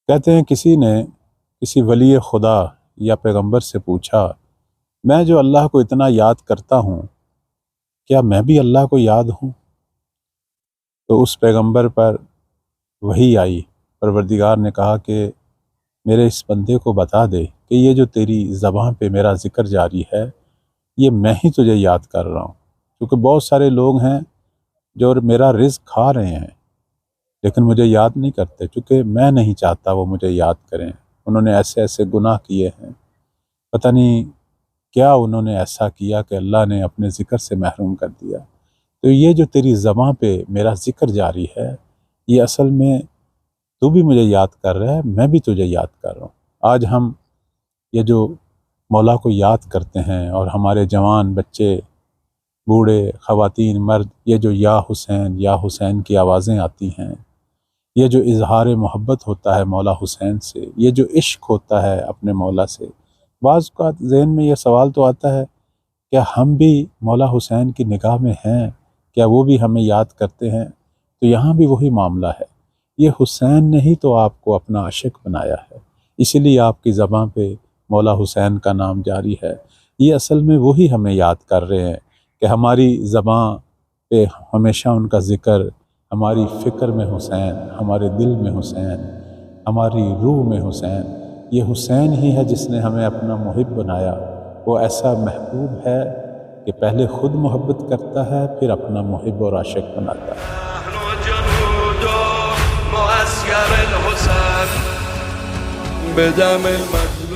کہتے ہیں کسی نے کسی ولی خدا یا پیغمبر سے پوچھا، میں جو اللہ کو اتنا یاد کرتا ہوں، کیا میں بھی اللہ کو یاد ہوں؟ تو اس پیغمبر پر وحی آئی، پروردگار نے کہا کہ میرے اس بندے کو بتا دے کہ یہ جو تیری زبان پہ میرا ذکر جاری ہے، یہ میں ہی تجھے یاد کر رہا ہوں، کیونکہ بہت سارے لوگ ہیں جو میرا رزق کھا رہے ہیں لیکن مجھے یاد نہیں کرتے، چونکہ میں نہیں چاہتا وہ مجھے یاد کریں۔ انہوں نے ایسے ایسے گناہ کیے ہیں، پتہ نہیں کیا انہوں نے ایسا کیا کہ اللہ نے اپنے ذکر سے محروم کر دیا۔ تو یہ جو تیری زبان پہ میرا ذکر جاری ہے، یہ اصل میں تو بھی مجھے یاد کر رہا ہے، میں بھی تجھے یاد کر رہا ہوں۔ آج ہم یہ جو مولا کو یاد کرتے ہیں اور ہمارے جوان بچے، بوڑھے، خواتین، مرد، یہ جو یا حسین کی آوازیں آتی ہیں، یہ جو اظہار محبت ہوتا ہے مولا حسین سے، یہ جو عشق ہوتا ہے اپنے مولا سے، بعض کا ذہن میں یہ سوال تو آتا ہے کیا ہم بھی مولا حسین کی نگاہ میں ہیں؟ کیا وہ بھی ہمیں یاد کرتے ہیں؟ تو یہاں بھی وہی معاملہ ہے، یہ حسین نے ہی تو آپ کو اپنا عاشق بنایا ہے، اسی لیے آپ کی زبان پہ مولا حسین کا نام جاری ہے۔ یہ اصل میں وہی ہمیں یاد کر رہے ہیں کہ ہماری زبان پہ ہمیشہ ان کا ذکر، ہماری فکر میں حسین، ہمارے دل میں حسین، ہماری روح میں حسین۔ یہ حسین ہی ہے جس نے ہمیں اپنا محب بنایا۔ وہ ایسا محبوب ہے کہ پہلے خود محبت کرتا ہے، پھر اپنا محب اور عاشق بناتا ہے۔ بدم المظلوم